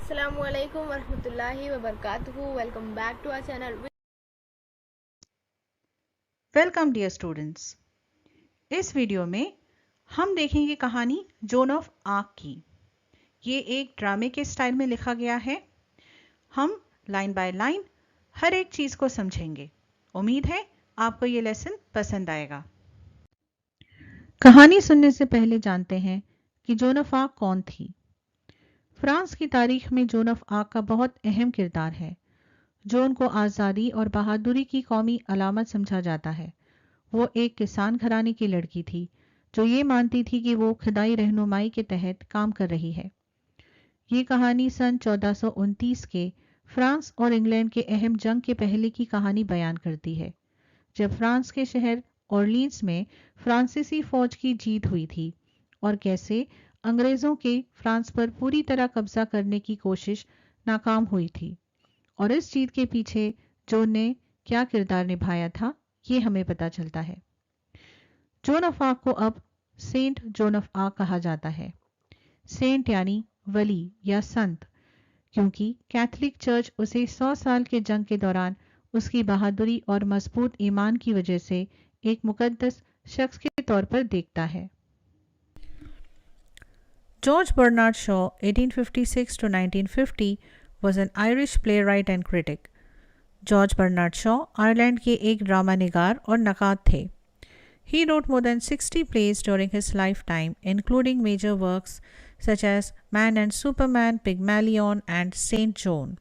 Assalamualaikum warahmatullahi wabarakatuh. Welcome back to our channel. Welcome dear students. इस video में हम देखेंगे कहानी जोन ऑफ आर्क की। ये एक ड्रामे के स्टाइल में लिखा गया है। हम लाइन बाय लाइन हर एक चीज को समझेंगे। उम्मीद है आपको ये लेसन पसंद आएगा। कहानी सुनने से पहले जानते हैं कि जोन ऑफ आर्क कौन थी। फ्रांस की तारीख में जोन ऑफ आर्क का बहुत अहम किरदार है। जोन को आज़ादी और बहादुरी की कौमी अलामत समझा जाता है। वो एक किसान घराने की लड़की थी जो ये मानती थी कि वो खुदाई रहनुमाई के तहत काम कर रही है। ये कहानी सन 1429 के फ्रांस और इंग्लैंड के अहम जंग के पहले की कहानी बयान करती है, जब फ्रांस के शहर ऑर्लीन्स में फ्रांसीसी फौज की जीत हुई थी और कैसे अंग्रेजों के फ्रांस पर पूरी तरह कब्जा करने की कोशिश नाकाम हुई थी, और इस जीत के पीछे जोन ने क्या किरदार निभाया था ये हमें पता चलता है। जोन ऑफ आर्क को अब सेंट जोन ऑफ आर्क कहा जाता है। सेंट यानी वली या संत, क्योंकि कैथोलिक चर्च उसे 100 साल के जंग के दौरान उसकी बहादुरी और मजबूत ईमान की वजह से एक मुकद्दस शख्स के तौर पर देखता है। George Bernard Shaw, 1856 to 1950, was an Irish playwright and critic. George Bernard Shaw Ireland के एक ड्रामा निगार और नक़ाद थे। He wrote more than 60 plays during his lifetime, including major works such as Man and Superman, Pygmalion and Saint John.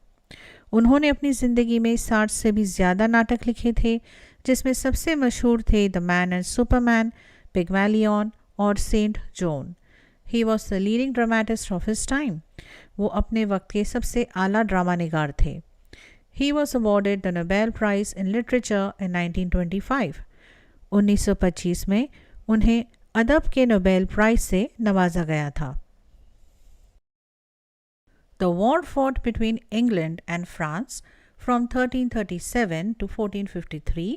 उन्होंने अपनी ज़िंदगी में 60 से भी ज़्यादा नाटक लिखे थे, जिसमें सबसे मशहूर थे the man and superman, Pygmalion और Saint Joan. He was the leading dramatist of his time. वो अपने वक्त के सबसे आला ड्रामा निगार थे। He was awarded the Nobel Prize in Literature in 1925. 1925 में उन्हें अदब के नोबेल प्राइज से नवाजा गया था। The war fought between England and France from 1337 to 1453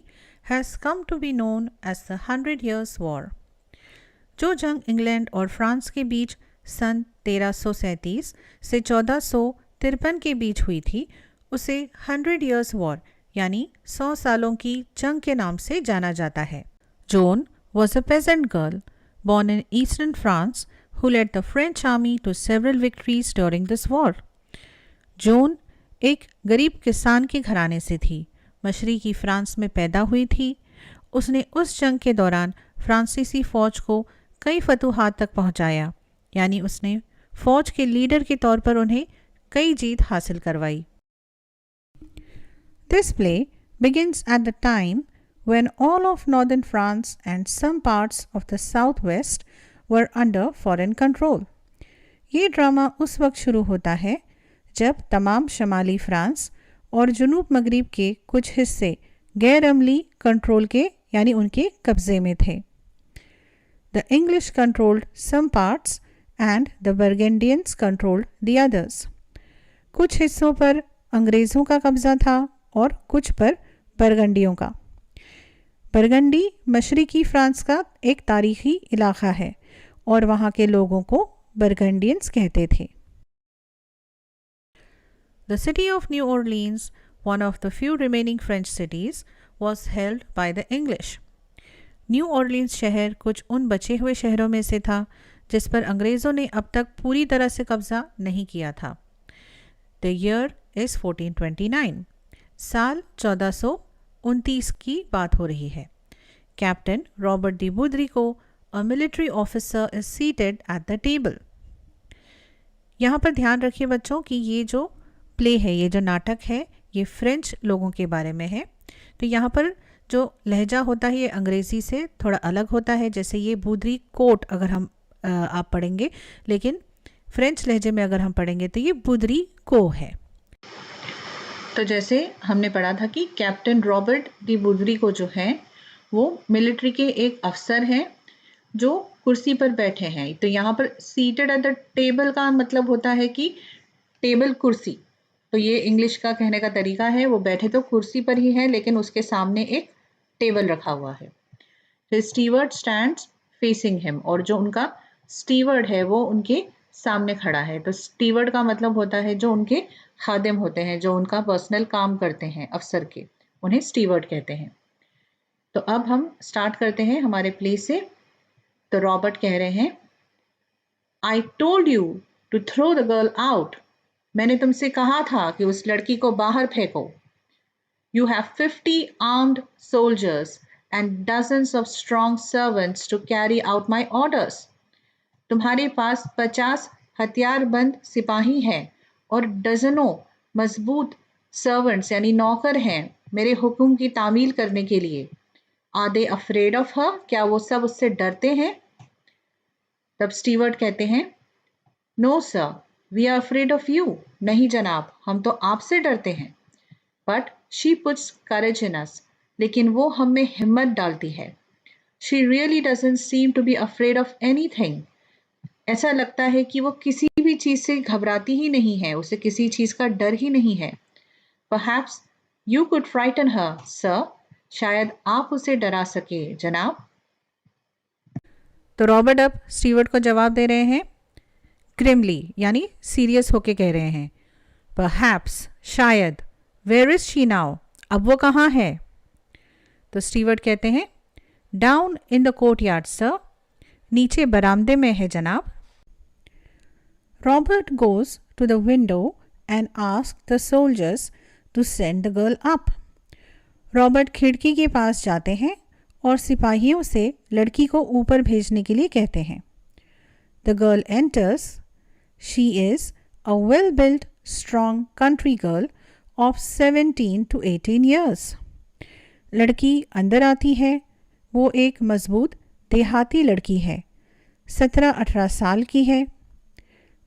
has come to be known as the 100 Years' War. जो जंग इंग्लैंड और फ्रांस के बीच सन 1337 से 1453 के बीच हुई थी, उसे 100 Years' War यानी 100 सालों की जंग के नाम से जाना जाता है। Zone was a peasant girl born in eastern France who led the French army to several victories during this war. Zone एक गरीब किसान के घराने से थी, मशरिकी फ्रांस में पैदा हुई थी। उसने उस जंग के दौरान फ्रांसीसी फौज को कई फतूहात तक पहुंचाया, यानी उसने फौज के लीडर के तौर पर उन्हें कई जीत हासिल करवाई। This play begins at the time when all of northern France and some parts of the southwest were under foreign control. ये ड्रामा उस वक्त शुरू होता है जब तमाम शमाली फ्रांस और जुनूब मगरिब के कुछ हिस्से गैर अमली कंट्रोल के यानी उनके कब्जे में थे। The English controlled some parts and the Burgundians controlled the others. कुछ हिस्सों पर अंग्रेज़ों का कब्जा था और कुछ पर बरगंडियों का। बरगंडी मशरिकी फ्रांस का एक तारीखी इलाका है और वहाँ के लोगों को बरगंडियंस कहते थे। The city of New Orleans, one of the few remaining French cities, was held by the English. New Orleans शहर कुछ उन बचे हुए शहरों में से था जिस पर अंग्रेज़ों ने अब तक पूरी तरह से कब्जा नहीं किया था। द ईयर इज़ 1429, साल 1429 की बात हो रही है। कैप्टन रॉबर्ट डी बुद्री को a military officer is seated at the table. यहाँ पर ध्यान रखिए बच्चों कि ये जो प्ले है, ये जो नाटक है, ये फ्रेंच लोगों के बारे में है। तो यहाँ पर जो लहजा होता है ये अंग्रेज़ी से थोड़ा अलग होता है। जैसे ये बुद्री कोट अगर हम आप पढ़ेंगे, लेकिन फ्रेंच लहजे में अगर हम पढ़ेंगे तो ये बुद्री को है। तो जैसे हमने पढ़ा था कि कैप्टन रॉबर्ट डी बुद्री को जो है वो मिलिट्री के एक अफसर हैं जो कुर्सी पर बैठे हैं। तो यहाँ पर सीटेड एट द टेबल का मतलब होता है कि टेबल कुर्सी, तो ये इंग्लिश का कहने का तरीका है। वो बैठे तो कुर्सी पर ही है लेकिन उसके सामने एक टेबल रखा हुआ है। His steward stands facing him, और जो उनका स्टीवर्ड है वो उनके सामने खड़ा है। तो स्टीवर्ड का मतलब होता है जो उनके खादिम होते हैं, जो उनका पर्सनल काम करते हैं अफसर के, उन्हें स्टीवर्ड कहते हैं। तो अब हम स्टार्ट करते हैं हमारे प्ले से। तो रॉबर्ट कह रहे हैं, I told you to throw the girl out. मैंने तुमसे कहा था कि उस लड़की को बाहर फेंको। You have 50 armed soldiers and dozens of strong servants to carry out my orders. तुम्हारे पास 50 हथियारबंद सिपाही हैं और डजनों मजबूत सर्वेंट्स यानी नौकर हैं मेरे हुक्म की तामील करने के लिए। Are they afraid of her? क्या वो सब उससे डरते हैं? तब स्टीवर्ड कहते हैं, No sir, we are afraid of you. नहीं जनाब, हम तो आपसे डरते हैं। But she puts courage in us. लेकिन वो हम में हिम्मत डालती है। She really doesn't seem to be afraid of anything. ऐसा लगता है कि वो किसी भी चीज से घबराती ही नहीं है, उसे किसी चीज का डर ही नहीं है। Perhaps you could frighten her, sir. शायद आप उसे डरा सके, जनाब। तो रॉबर्ट अब स्टीवर्ट को जवाब दे रहे हैं, ग्रिमली यानी सीरियस होके कह रहे हैं, Perhaps शायद, Where is she now? अब वो कहाँ है? तो स्टीवर्ट कहते हैं, down in the courtyard sir, नीचे बरामदे में है जनाब। Robert goes to the window and ask the soldiers to send the girl up. Robert खिड़की के पास जाते हैं और सिपाहियों से लड़की को ऊपर भेजने के लिए कहते हैं। The girl enters. She is a well built strong country girl of 17 to 18 years. लड़की अंदर आती है। वो एक मजबूत देहाती लड़की है, 17-18 साल की है।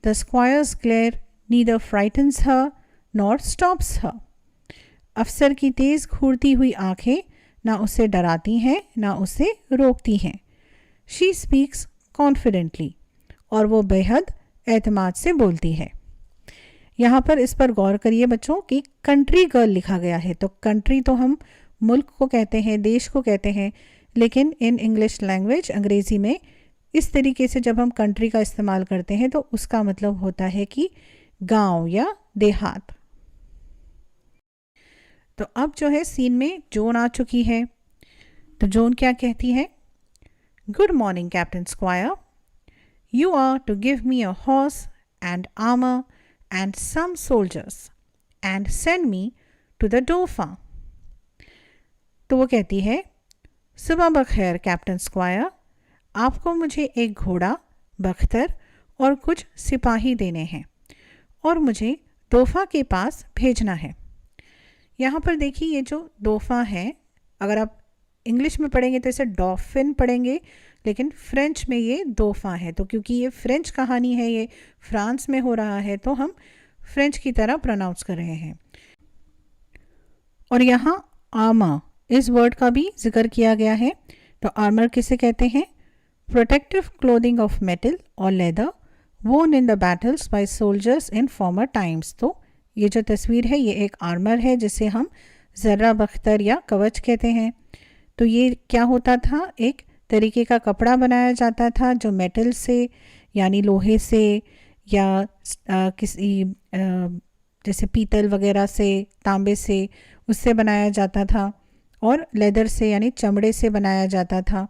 The squire's glare neither frightens her nor stops her. अफसर की तेज घूरती हुई आंखें ना उसे डराती हैं ना उसे रोकती हैं। She speaks confidently. और वो बेहद एतमाद से बोलती है। यहाँ पर इस पर गौर करिए बच्चों कि कंट्री गर्ल लिखा गया है। तो कंट्री तो हम मुल्क को कहते हैं, देश को कहते हैं, लेकिन इन इंग्लिश लैंग्वेज अंग्रेज़ी में इस तरीके से जब हम कंट्री का इस्तेमाल करते हैं तो उसका मतलब होता है कि गांव या देहात। तो अब जो है सीन में जोन आ चुकी है। तो जोन क्या कहती है, good morning captain squire, you are to give me a horse and armour and some soldiers and send me to the Dauphin. तो वो कहती है, सुबह बखैर कैप्टन स्क्वायर, आपको मुझे एक घोड़ा, बख्तर और कुछ सिपाही देने हैं और मुझे दोफा के पास भेजना है। यहाँ पर देखिए ये जो दोफा है, अगर आप इंग्लिश में पढ़ेंगे तो इसे डॉफिन पढ़ेंगे, लेकिन फ्रेंच में ये दोफा है। तो क्योंकि ये फ्रेंच कहानी है, ये फ्रांस में हो रहा है, तो हम फ्रेंच की तरह प्रोनाउंस कर रहे हैं। और यहाँ आर्मर इस वर्ड का भी जिक्र किया गया है। तो आर्मर किसे कहते हैं, प्रोटेक्टिव क्लोथिंग ऑफ मेटल और leather worn in the battles by soldiers in former times. तो ये जो तस्वीर है ये एक आर्मर है जिसे हम जर्रा बख्तर या कवच कहते हैं। तो ये क्या होता था, एक तरीके का कपड़ा बनाया जाता था जो मेटल से यानी लोहे से या किसी जैसे पीतल वगैरह से, तांबे से, उससे बनाया जाता था, और लेदर से यानी चमड़े से बनाया जाता था।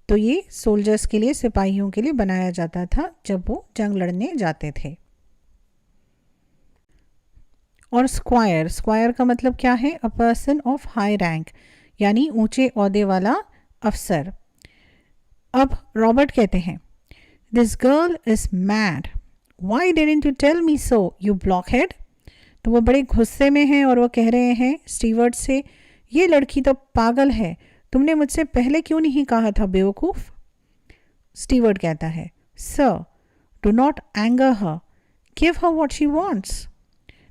तो ये सोल्जर्स के लिए, सिपाहियों के लिए बनाया जाता था जब वो जंग लड़ने जाते थे। और स्क्वायर, स्क्वायर का मतलब क्या है, a person of high rank यानी ऊंचे ओहदे वाला अफसर। अब रॉबर्ट कहते हैं, this girl is mad, why didn't you tell me so you blockhead. तो वो बड़े गुस्से में हैं और वो कह रहे हैं स्टीवर्ट से, ये लड़की तो पागल है, तुमने मुझसे पहले क्यों नहीं कहा था बेवकूफ़। स्टीवर्ट कहता है, sir do not anger her, give her what she wants.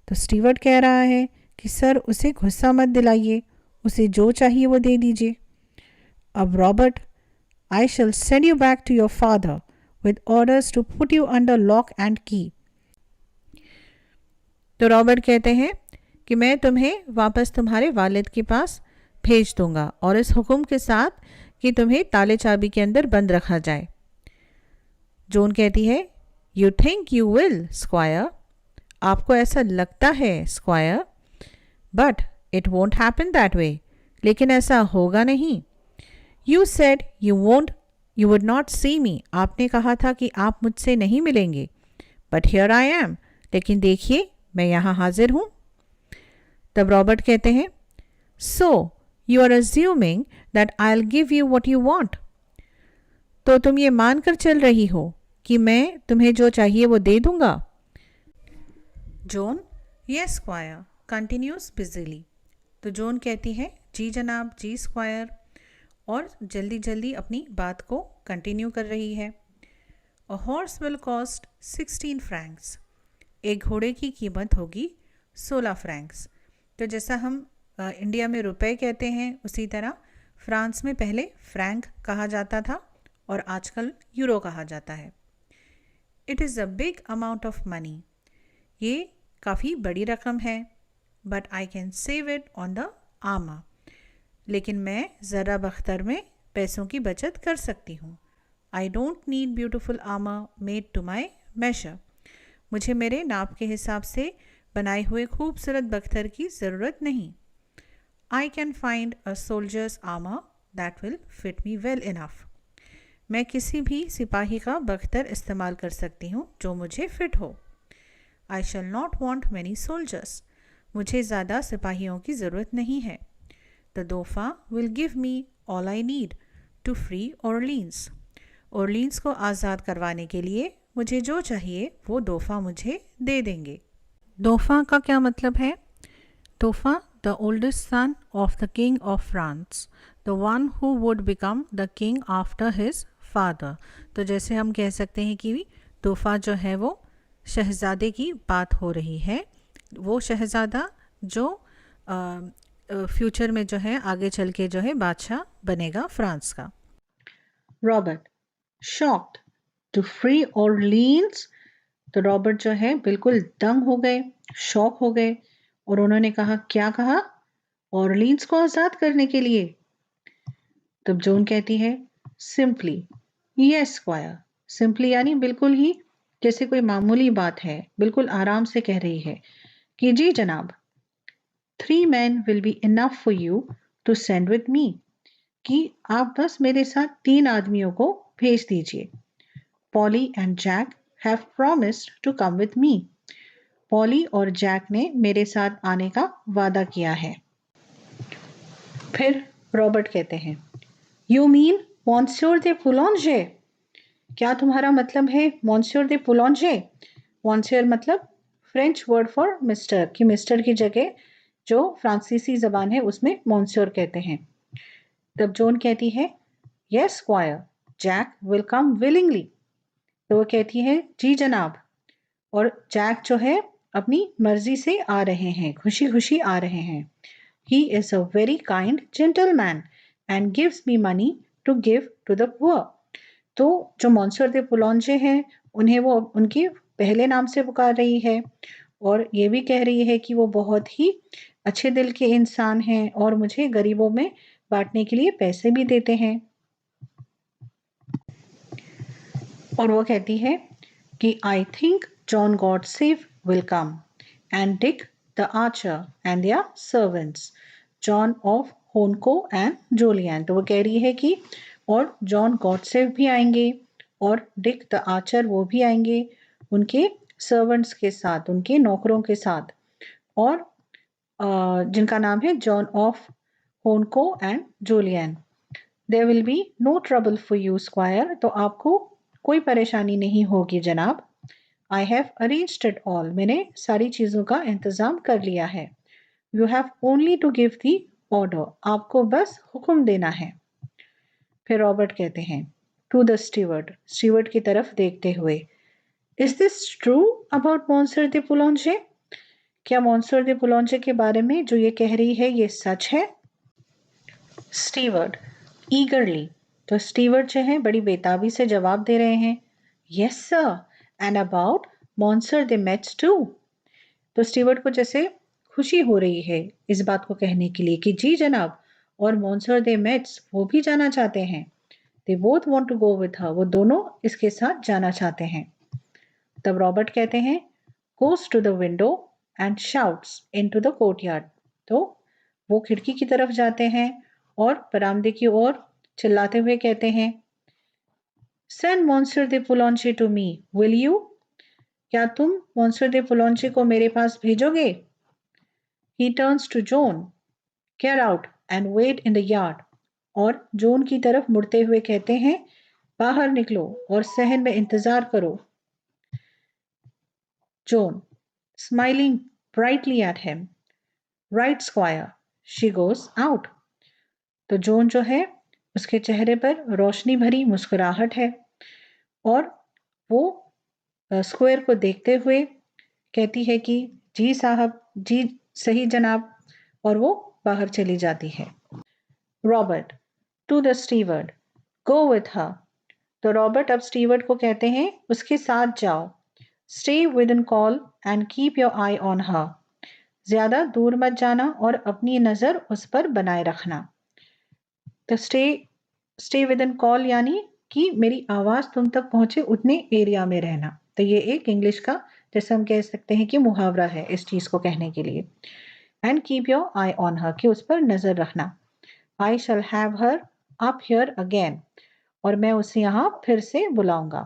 तो स्टीवर्ट कह रहा है कि सर उसे गुस्सा मत दिलाइए, उसे जो चाहिए वो दे दीजिए। अब Robert, I shall send you back to your father with orders to put you under lock and key. तो रॉबर्ट कहते हैं कि मैं तुम्हें वापस तुम्हारे वालिद के पास भेज दूंगा और इस हुक्म के साथ कि तुम्हें ताले चाबी के अंदर बंद रखा जाए। जोन कहती है, you think you will squire, आपको ऐसा लगता है squire, but it won't happen that way, लेकिन ऐसा होगा नहीं। You said you would not see me, आपने कहा था कि आप मुझसे नहीं मिलेंगे, बट हियर आई एम, लेकिन देखिए मैं यहाँ हाजिर हूँ। तब रॉबर्ट कहते हैं, so you are assuming that I will give you what you want, तो तुम ये मान कर चल रही हो कि मैं तुम्हें जो चाहिए वो दे दूंगा। Joan, yes squire, continues busily. तो जॉन कहती है, जी जनाब, जी स्क्वायर, और जल्दी जल्दी अपनी बात को कंटिन्यू कर रही है। A horse will cost 16 Franks, एक घोड़े की कीमत होगी 16 फ्रैंक्स। तो जैसा हम इंडिया में रुपए कहते हैं, उसी तरह फ्रांस में पहले फ्रैंक कहा जाता था और आजकल यूरो कहा जाता है। It is a big amount of money, ये काफ़ी बड़ी रकम है, but I can save it on the आमा, लेकिन मैं ज़रा बख्तर में पैसों की बचत कर सकती हूँ। आई डोंट नीड ब्यूटिफुल आमा मेड टू माई मेशर, मुझे मेरे नाप के हिसाब से बनाए हुए खूबसूरत बख्तर की ज़रूरत नहीं। I can find a soldier's आमा that will fit me well enough, मैं किसी भी सिपाही का बख्तर इस्तेमाल कर सकती हूँ जो मुझे फिट हो। I shall not want many soldiers, मुझे ज़्यादा सिपाहियों की ज़रूरत नहीं है। The Dauphin will give me all I need to free Orleans, Orleans को आज़ाद करवाने के लिए मुझे जो चाहिए वो दोफा मुझे दे देंगे। दोफा का क्या मतलब है? Dauphin, the oldest son of the king of France, the one who would become the king after his father. तो जैसे हम कह सकते हैं कि दोफा जो है वो शहज़ादे की बात हो रही है, वो शहज़ादा जो फ्यूचर में जो है आगे चल के जो है बादशाह बनेगा फ्रांस का। Robert, shocked to free Orleans, तो रॉबर्ट जो है बिल्कुल दंग हो गए, शॉक हो गए, और उन्होंने कहा, क्या कहा? ऑरलीन्स को आज़ाद करने के लिए? तब जॉन कहती है, सिंपली यस स्क्वायर, सिंपली यानी बिल्कुल ही जैसे कोई मामूली बात है, बिल्कुल आराम से कह रही है कि जी जनाब। 3 men will be enough for you to send with me, कि आप बस मेरे साथ 3 आदमियों को भेज दीजिए। Polly and Jack have promised to come with me, Polly और जैक ने मेरे साथ आने का वादा किया है। फिर रॉबर्ट कहते हैं, यू मीन मॉन्स्योर दे पुलोंजे, क्या तुम्हारा मतलब है मॉन्स्योर दे पुलोंजे? मॉन्स्योर मतलब फ्रेंच वर्ड फॉर मिस्टर, कि मिस्टर की जगह जो फ्रांसीसी जबान है उसमें मॉन्स्योर कहते हैं। तब जॉन कहती है, yes squire, Jack will come willingly, तो वो कहती है, जी जनाब, और जैक जो है अपनी मर्जी से आ रहे हैं, खुशी खुशी आ रहे हैं। He is a very kind gentleman and gives me money to give to the poor. तो जो मॉन्स्योर दे पुलोंजे हैं, उन्हें वो उनके पहले नाम से पुकार रही है, और ये भी कह रही है कि वो बहुत ही अच्छे दिल के इंसान हैं और मुझे गरीबों में बांटने के लिए पैसे भी देते हैं। और वो कहती है कि I think John Godsave will come and Dick the archer and their servants, John of Honecourt and Julian. तो वो कह रही है कि और जॉन गॉडसेफ भी आएंगे और डिक द आर्चर वो भी आएंगे उनके सर्वेंट्स के साथ, उनके नौकरों के साथ, और जिनका नाम है John of Honecourt and Julian. There will be no trouble for you squire, तो आपको कोई परेशानी नहीं होगी जनाब। I have arranged it all, मैंने सारी चीज़ों का इंतज़ाम कर लिया है। You have only to give the order, आपको बस हुक्म देना है। फिर रॉबर्ट कहते हैं, टू द स्टीवर्ड, स्टीवर्ड की तरफ देखते हुए, is this true about monsieur दे पुलोंजे, क्या मॉन्स्योर दे पुलोंजे के बारे में जो ये कह रही है ये सच है? स्टीवर्ड ईगरली, तो स्टीवर्ड जो है बड़ी बेताबी से जवाब दे रहे हैं, yes sir, and about monsieur de Metz too. तो स्टीवर्ड को जैसे खुशी हो रही है इस बात को कहने के लिए कि जी जनाब, और मॉन्स्योर दे मेट्स वो भी जाना चाहते हैं। They both want to go with her, वो दोनों इसके साथ जाना चाहते हैं। तब रॉबर्ट कहते हैं goes to the window and shouts into the courtyard. तो वो खिड़की की तरफ जाते हैं और बरामदे की ओर चिल्लाते हुए कहते हैं Send Monsieur de Boulanger to me, will you? क्या तुम Monsieur de Boulanger को मेरे पास भेजोगे? He turns to Joan. Get out and wait in the yard. और जोन की तरफ मुड़ते हुए कहते हैं बाहर निकलो और सहन में इंतजार करो. Joan, smiling brightly at him. Right, Squire. She goes out. तो जोन जो है उसके चेहरे पर रोशनी भरी मुस्कुराहट है और वो स्क्वायर को देखते हुए कहती है कि जी साहब, जी सही जनाब, और वो बाहर चली जाती है. Robert to the steward, go with her. तो रॉबर्ट अब स्टीवर्ड को कहते हैं उसके साथ जाओ. Stay with in call and keep your eye on हर. ज्यादा दूर मत जाना और अपनी नजर उस पर बनाए रखना. तो स्टे विद इन कॉल यानी कि मेरी आवाज तुम तक पहुंचे उतने एरिया में रहना. तो ये एक इंग्लिश का जैसे हम कह सकते हैं कि मुहावरा है इस चीज को कहने के लिए. And keep your eye on her कि उस पर नजर रखना. I shall have her up here again. और मैं उसे यहाँ फिर से बुलाऊंगा.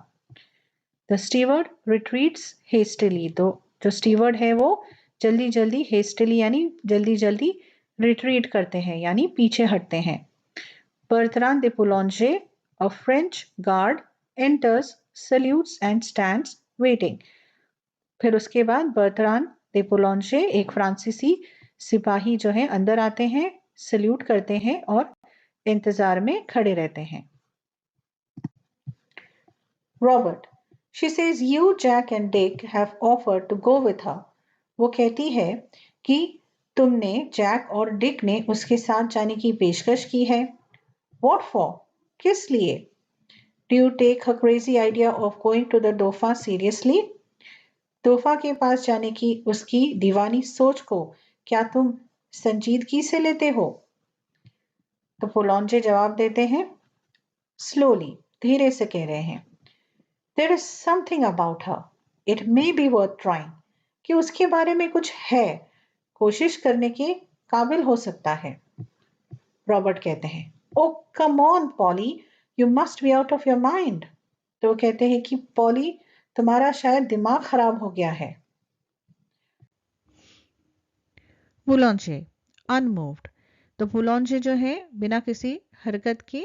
The steward retreats hastily. तो जो स्टीवर्ड है वो जल्दी जल्दी हेस्टिली यानी जल्दी जल्दी रिट्रीट करते हैं यानी पीछे हटते हैं. Bertrand de Poulengey, a French guard, enters, salutes and stands waiting. फिर उसके बाद बर्तरान दे पुलॉन्जे एक फ्रांसीसी सिपाही जो है अंदर आते हैं, सल्यूट करते हैं और इंतजार में खड़े रहते हैं. Robert, she says you Jack and Dick have offered to go with her. वो कहती है कि तुमने जैक और डिक ने उसके साथ जाने की पेशकश की है. What for? किस लिए? Do you take her crazy idea of going to the Dofa seriously? दोफा के पास जाने की उसकी दीवानी सोच को क्या तुम संजीदगी से लेते हो? तो पुलॉन्जे जवाब देते हैं स्लोली, धीरे से कह रहे हैं There is something about her. It may be worth trying. कि उसके बारे में कुछ है, कोशिश करने के काबिल हो सकता है. रॉबर्ट कहते हैं Oh, come on, Polly. You must be out of your mind. तो वो कहते हैं कि पॉली तुम्हारा शायद दिमाग खराब हो गया है. बुलॉन्जे अनमूव्ड. तो बुलॉन्जे जो है बिना किसी हरकत के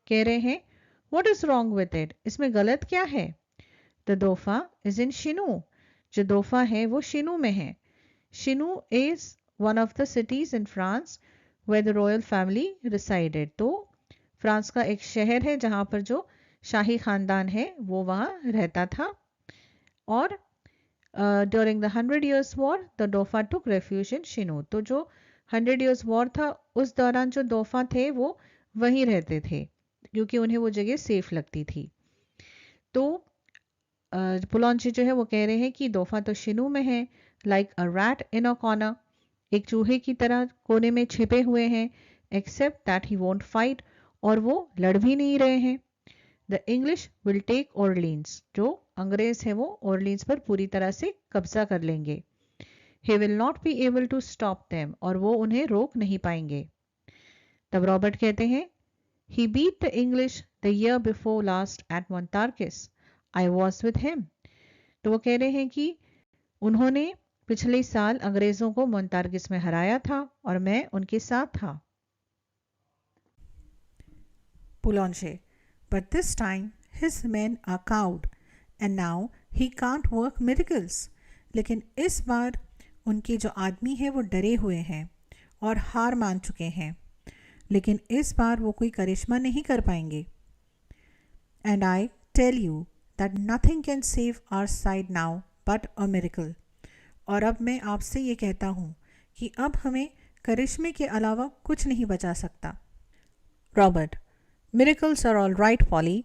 कह रहे हैं what is wrong with it. इसमें गलत क्या है? The Dauphin is in Chinon. जो दोफा है वो शिनू में है. Chinon is one of the cities in France where the royal family resided. तो फ्रांस का एक शहर है जहां पर जो शाही खानदान है वो वहां रहता था. और during the 100 Years War the Dauphin took refuge in Chinon. तो जो 100 Years War था उस दौरान जो दोफा थे वो वहीं रहते थे क्योंकि उन्हें वो जगह सेफ लगती थी. तो पुलॉन्चे जो है वो कह रहे हैं कि दोफा तो शिनू में है like a rat in a corner. एक चूहे की तरह कोने में छिपे हुए हैं. Except that he won't fight. और वो लड़ भी नहीं रहे हैं. The English will take Orleans. जो अंग्रेज है वो ऑर्लीन्स पर पूरी तरह से कब्जा कर लेंगे. He will not be able to stop them. और वो उन्हें रोक नहीं पाएंगे. तब रॉबर्ट कहते हैं he beat the English the year before last at Montargis. I was with him. तो वो कह रहे हैं कि उन्होंने पिछले साल अंग्रेजों को मोंटार्गिस में हराया था और मैं उनके साथ था. पुलॉन्जे, but this time his men are cowed and now he can't work miracles. लेकिन इस बार उनके जो आदमी है वो डरे हुए हैं और हार मान चुके हैं. लेकिन इस बार वो कोई करिश्मा नहीं कर पाएंगे. And I tell you that nothing can save our side now but a miracle. और अब मैं आपसे ये कहता हूँ कि अब हमें करिश्मे के अलावा कुछ नहीं बचा सकता. Robert, miracles are all right, Polly.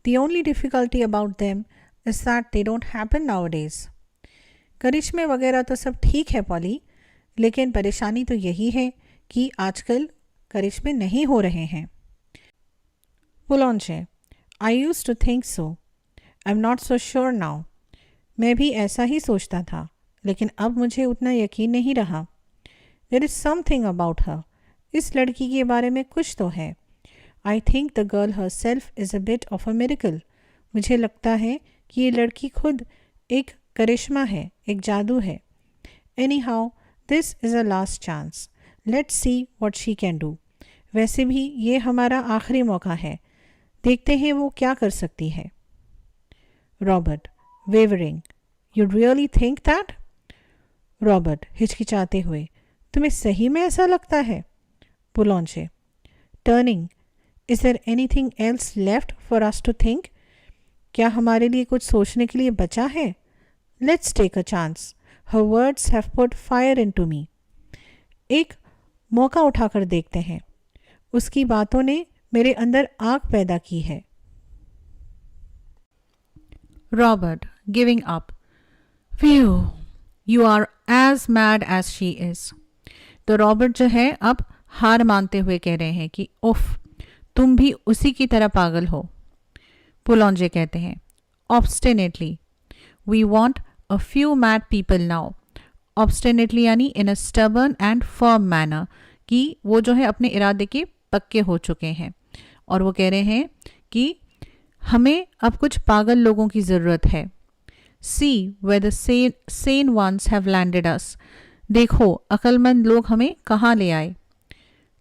The only difficulty about them is that they don't happen nowadays. करिश्मे वगैरह तो सब ठीक है पॉली, लेकिन परेशानी तो यही है कि आजकल करिश्मे नहीं हो रहे हैं. Boulanger, I used to think so. I'm not so sure now. मैं भी ऐसा ही सोचता था, लेकिन अब मुझे उतना यकीन नहीं रहा। There is something about her, इस लड़की के बारे में कुछ तो है। I think the girl herself is a bit of a miracle, मुझे लगता है कि ये लड़की खुद एक करिश्मा है, एक जादू है। Any how this is a last chance, let's see what she can do. वैसे भी ये हमारा आखिरी मौका है, देखते हैं वो क्या कर सकती है। Robert wavering, you really think that? Robert हिचकिचाते हुए, तुम्हें सही में ऐसा लगता है? Poulengey turning, is there anything else left for us to think? क्या हमारे लिए कुछ सोचने के लिए बचा है? Let's take a chance, her words have put fire into me. एक मौका उठाकर देखते हैं, उसकी बातों ने मेरे अंदर आग पैदा की है। Robert giving up, phew, you are as mad as she is. तो रॉबर्ट जो है अब हार मानते हुए कह रहे हैं कि उफ, तुम भी उसी की तरह पागल हो। पुलॉन्जे कहते हैं, obstinately we want a few mad people now. Obstinately यानी in a stubborn and firm manner, कि वो जो है अपने इरादे के पक्के हो चुके हैं और वो कह रहे हैं कि हमें अब कुछ पागल लोगों की ज़रूरत है। See where the sane ones have landed us, देखो अक्लमंद लोग हमें कहाँ ले आए।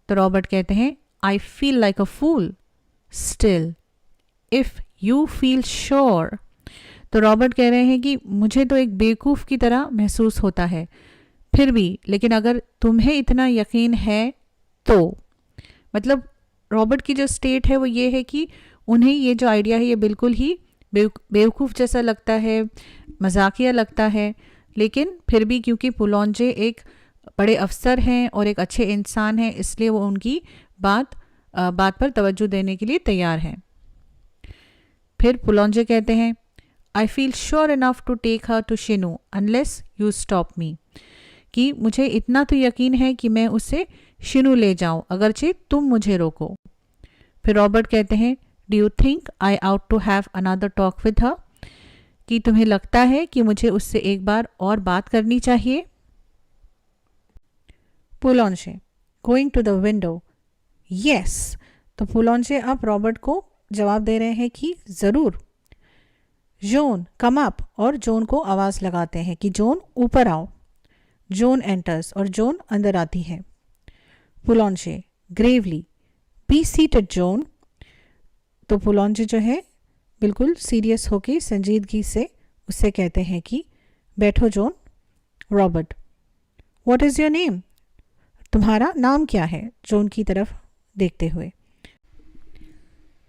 तो रॉबर्ट कहते हैं, I feel like a fool still if you feel sure. तो रॉबर्ट कह रहे हैं कि मुझे तो एक बेवकूफ़ की तरह महसूस होता है, फिर भी लेकिन अगर तुम्हें इतना यकीन है तो। मतलब रॉबर्ट की जो स्टेट है वो ये है कि उन्हें ये जो आइडिया है ये बिल्कुल ही बेवकूफ़ जैसा लगता है, मजाकिया लगता है, लेकिन फिर भी क्योंकि पुलॉन्जे एक बड़े अफसर हैं और एक अच्छे इंसान हैं, इसलिए वो उनकी बात पर तवज्जो देने के लिए तैयार हैं। फिर पुलॉन्जे कहते हैं, I feel sure enough to take her to Chinon unless you stop me, कि मुझे इतना तो यकीन है कि मैं उसे शिनू ले जाऊं अगरचे तुम मुझे रोको। फिर रॉबर्ट कहते हैं, do you think I ought to have another talk with her, कि तुम्हें लगता है कि मुझे उससे एक बार और बात करनी चाहिए? Poulengey going to the window, yes. तो पुलॉन्जे अब रॉबर्ट को जवाब दे रहे हैं कि ज़रूर। जोन कम अप, और जोन को आवाज़ लगाते हैं कि जोन ऊपर आओ। जोन एंटर्स और जोन अंदर आती है। पुलॉन्जे ग्रेवली, बी सीटेड जोन। तो पुलॉन्जे जो है बिल्कुल सीरियस होकर संजीदगी से उससे कहते हैं कि बैठो Joan. Robert, what is your name, तुम्हारा नाम क्या है? जोन की तरफ देखते हुए।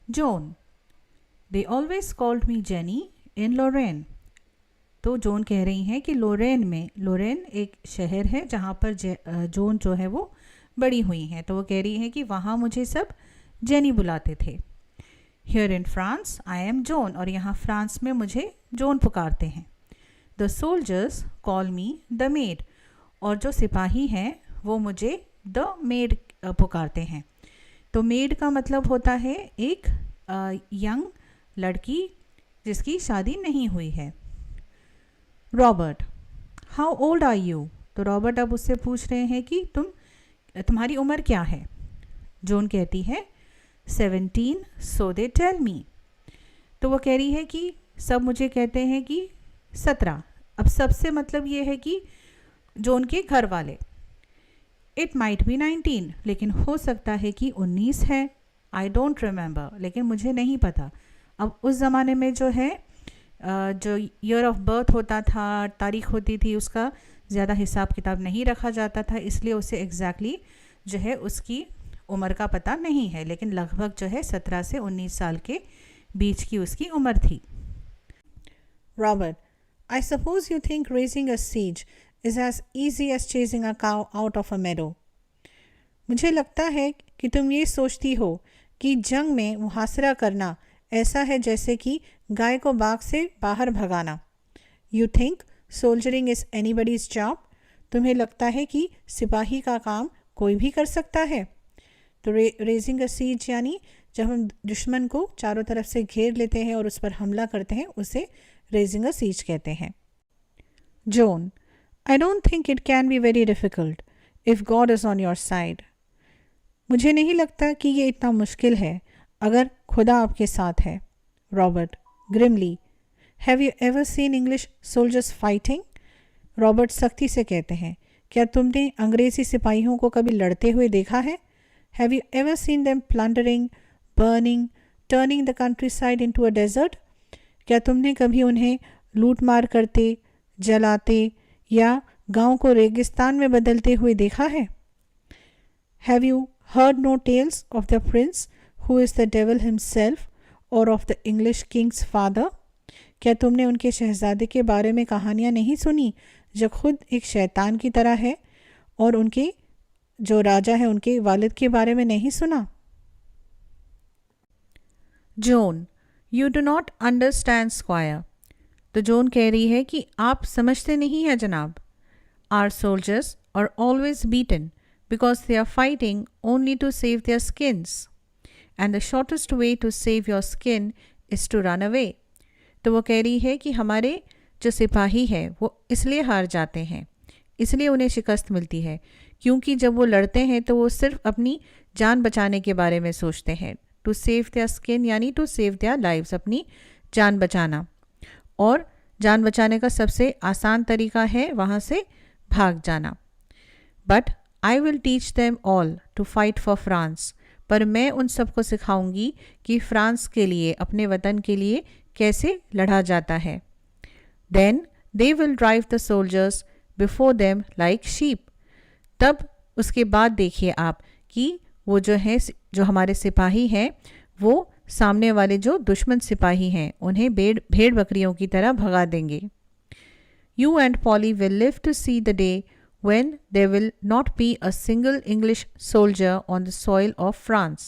Joan, they always called me Jenny in Lorraine. तो जोन कह रही हैं कि लोरेन में, लोरेन एक शहर है जहाँ पर जोन जो है वो बड़ी हुई हैं, तो वो कह रही हैं कि वहाँ मुझे सब जेनी बुलाते थे। Here in France I am zone, और यहाँ फ्रांस में मुझे जोन पुकारते हैं। The soldiers call me the made, और जो सिपाही हैं वो मुझे द मेड पुकारते हैं। तो मेड का मतलब होता है एक यंग लड़की जिसकी शादी नहीं हुई है। Robert, how old are you? तो रॉबर्ट अब उससे पूछ रहे हैं कि तुम्हारी उम्र क्या है? जोन कहती है 17, सो दे टेल मी। तो वो कह रही है कि सब मुझे कहते हैं कि 17। अब सबसे मतलब ये है कि जोन के घर वाले। इट माइट बी 19, लेकिन हो सकता है कि 19 है। आई डोंट रिमेंबर, लेकिन मुझे नहीं पता। अब उस ज़माने में जो है जो ईयर ऑफ बर्थ होता था, तारीख होती थी, उसका ज़्यादा हिसाब किताब नहीं रखा जाता था, इसलिए उसे एग्जैक्टली जो है उसकी उम्र का पता नहीं है, लेकिन लगभग जो है 17 से 19 साल के बीच की उसकी उम्र थी। Robert, I suppose you think raising a siege is as easy as chasing a cow out of a meadow. मुझे लगता है कि तुम ये सोचती हो कि जंग में मुहासरा करना ऐसा है जैसे कि गाय को बाग से बाहर भगाना। You think soldiering is anybody's job, तुम्हें लगता है कि सिपाही का काम कोई भी कर सकता है। तो रेजिंग अ सीज यानी जब हम दुश्मन को चारों तरफ से घेर लेते हैं और उस पर हमला करते हैं, उसे रेजिंग अ सीज कहते हैं। Zone, I don't think it can be very difficult if God is on your side. मुझे नहीं लगता कि ये इतना मुश्किल है अगर खुदा आपके साथ है। Robert grimly, have you ever seen English soldiers fighting? Robert सख्ती से कहते हैं, क्या तुमने अंग्रेज़ी सिपाहियों को कभी लड़ते हुए देखा है? Have you ever seen them plundering, burning, turning the countryside into a desert? क्या तुमने कभी उन्हें लूट मार करते, जलाते या गांव को रेगिस्तान में बदलते हुए देखा है? Have you heard no tales of the prince who is the devil himself or of the English king's father? क्या तुमने उनके शहजादे के बारे में कहानियाँ नहीं सुनी जो खुद एक शैतान की तरह है, और उनके जो राजा है उनके वालिद के बारे में नहीं सुना? Joan, you do not understand squire. तो जोन कह रही है कि आप समझते नहीं हैं जनाब। Our soldiers are always beaten because they are fighting only to save their skins. And the shortest way to save your skin is to run away. तो वो कह रही है कि हमारे जो सिपाही हैं वो इसलिए हार जाते हैं, इसलिए उन्हें शिकस्त मिलती है क्योंकि जब वो लड़ते हैं तो वो सिर्फ अपनी जान बचाने के बारे में सोचते हैं। टू सेव देयर स्किन यानी टू सेव देयर लाइव्स, अपनी जान बचाना। और जान बचाने का सबसे आसान तरीका है वहाँ से भाग जाना। But I will teach them all to fight for France. पर मैं उन सबको सिखाऊंगी कि फ्रांस के लिए, अपने वतन के लिए कैसे लड़ा जाता है। Then they will drive the soldiers before them like sheep. तब उसके बाद देखिए आप कि वो जो हैं, जो हमारे सिपाही हैं, वो सामने वाले जो दुश्मन सिपाही हैं उन्हें भेड़ बकरियों की तरह भगा देंगे। You and Polly will live to see the day when there will not be a single English soldier on the soil of France.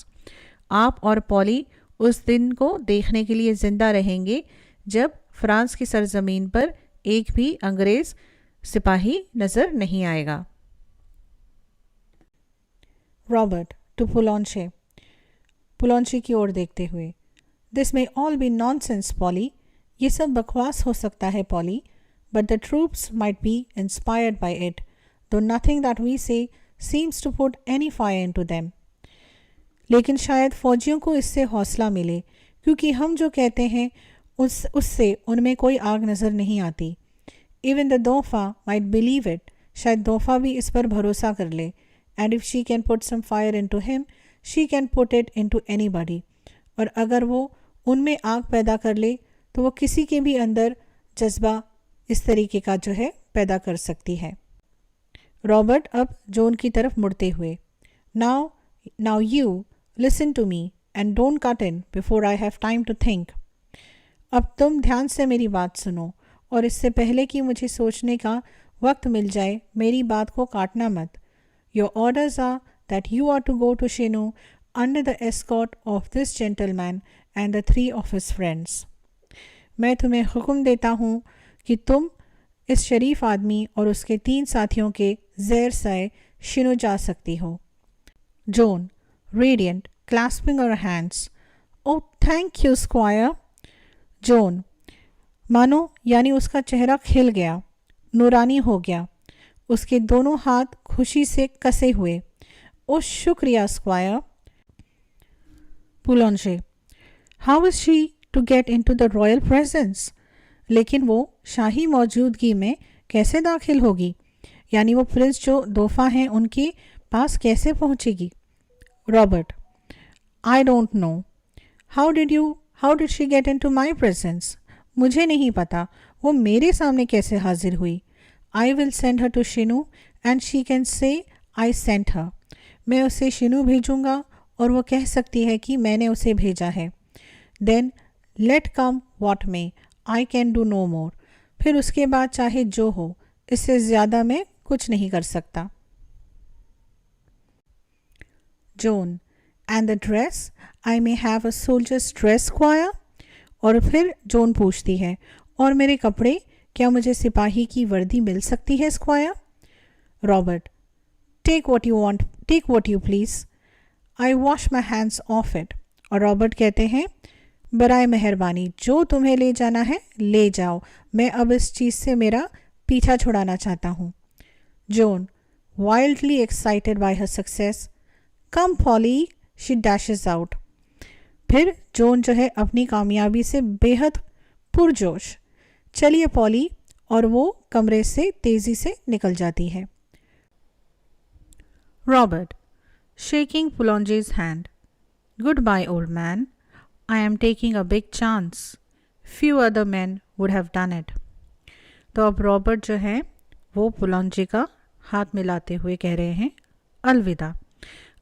आप और पॉली उस दिन को देखने के लिए ज़िंदा रहेंगे जब फ्रांस की सरजमीन पर एक भी अंग्रेज़ सिपाही नज़र नहीं आएगा। रॉबर्ट टू पुलॉन्शे, पुलॉन्शे की ओर देखते हुए, this may all B nonsense poly. ये सब बकवास हो सकता है poly, but the troops might be inspired by it, though nothing that we say seems to put any fire into them. लेकिन शायद फौजियों को इससे हौसला मिले क्योंकि हम जो कहते हैं उससे उनमें कोई आग नज़र नहीं आती। Even the दोफा might believe it. शायद दोफा भी इस पर भरोसा कर ले। And if she can put some fire into him, she can put it into anybody. और अगर वो उनमें आग पैदा कर ले तो वो किसी के भी अंदर जज्बा इस तरीके का जो है पैदा कर सकती है। रॉबर्ट अब जोन की तरफ मुड़ते हुए, now you listen to me and don't cut in before I have time to think. अब तुम ध्यान से मेरी बात सुनो और इससे पहले कि मुझे सोचने का वक्त मिल जाए मेरी बात को काटना मत। Your orders are that you are to go to Chinon under the escort of this gentleman and the 3 of his friends. मैं तुम्हें हुक्म देता हूँ कि तुम इस शरीफ आदमी और उसके 3 साथियों के ज़ेर साए शिनो जा सकती हो। Zone radiant clasping her hands, oh thank you square. Zone मानो यानी उसका चेहरा खिल गया, नूरानी हो गया, उसके दोनों हाथ खुशी से कसे हुए। ओ शुक्रिया squire. Poulengey, how is she to get into the royal presence? लेकिन वो शाही मौजूदगी में कैसे दाखिल होगी, यानी वो प्रिंस जो दोफा हैं उनके पास कैसे पहुंचेगी? Robert, I don't know. How did she get into my presence? मुझे नहीं पता वो मेरे सामने कैसे हाजिर हुई। I will send her to Chinon and she can say I sent her. मैं उसे शिनू भेजूंगा और वो कह सकती है कि मैंने उसे भेजा है। Then let come what may, I can do no more. फिर उसके बाद चाहे जो हो, इससे ज़्यादा मैं कुछ नहीं कर सकता। Zone, and the dress, I may have a soldiers dress square. और फिर जोन पूछती है, और मेरे कपड़े, क्या मुझे सिपाही की वर्दी मिल सकती है squire? Robert, take what you want, take what you please, I wash my hands of it. और रॉबर्ट कहते हैं, बराए मेहरबानी जो तुम्हें ले जाना है ले जाओ, मैं अब इस चीज़ से मेरा पीछा छुड़ाना चाहता हूँ। Zone wildly excited by her success, come Polly, she dashes out. फिर जोन जो है अपनी कामयाबी से बेहद पुरजोश, चलिए पॉली, और वो कमरे से तेजी से निकल जाती है। Robert shaking Poulonger's hand. Goodbye, old man. I am taking a big chance. Few other men would have done it. तो अब रॉबर्ट जो है वो पुलॉन्जे का हाथ मिलाते हुए कह रहे हैं अलविदा।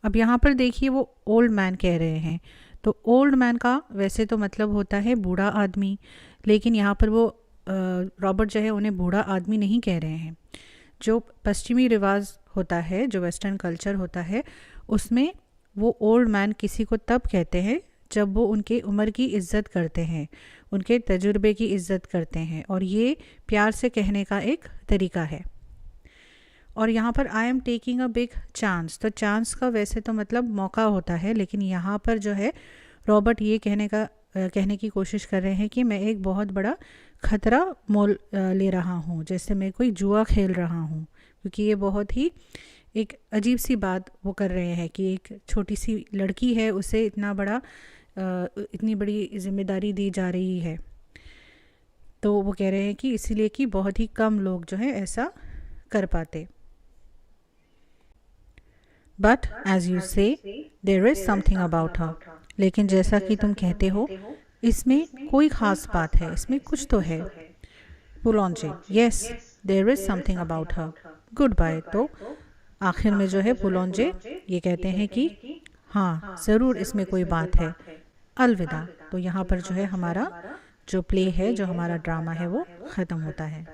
अब यहाँ पर देखिए वो ओल्ड मैन कह रहे हैं, तो ओल्ड मैन का वैसे तो मतलब होता है बूढ़ा आदमी, लेकिन यहाँ पर वो रॉबर्ट जो है उन्हें बूढ़ा आदमी नहीं कह रहे हैं। जो पश्चिमी रिवाज होता है, जो वेस्टर्न कल्चर होता है, उसमें वो ओल्ड मैन किसी को तब कहते हैं जब वो उनके उम्र की इज़्ज़त करते हैं, उनके तजुर्बे की इज़्ज़त करते हैं, और ये प्यार से कहने का एक तरीका है। और यहाँ पर I am taking a big chance, तो चांस का वैसे तो मतलब मौका होता है, लेकिन यहाँ पर जो है रॉबर्ट ये कहने की कोशिश कर रहे हैं कि मैं एक बहुत बड़ा खतरा मोल ले रहा हूँ, जैसे मैं कोई जुआ खेल रहा हूँ, क्योंकि ये बहुत ही एक अजीब सी बात वो कर रहे हैं कि एक छोटी सी लड़की है, उसे इतनी बड़ी जिम्मेदारी दी जा रही है। तो वो कह रहे हैं कि इसीलिए कि बहुत ही कम लोग जो है ऐसा कर पाते। But as you say there is something about her, लेकिन जैसा कि तुम कहते हो इसमें कोई ख़ास बात है, इसमें कुछ तो है। Poulengey yes there is something about her, goodbye. तो आखिर में जो है पुलॉन्जे ये कहते हैं कि हाँ ज़रूर इसमें कोई बात है, अलविदा। तो यहाँ पर जो है हमारा जो प्ले है, जो हमारा ड्रामा है, वो ख़त्म होता है।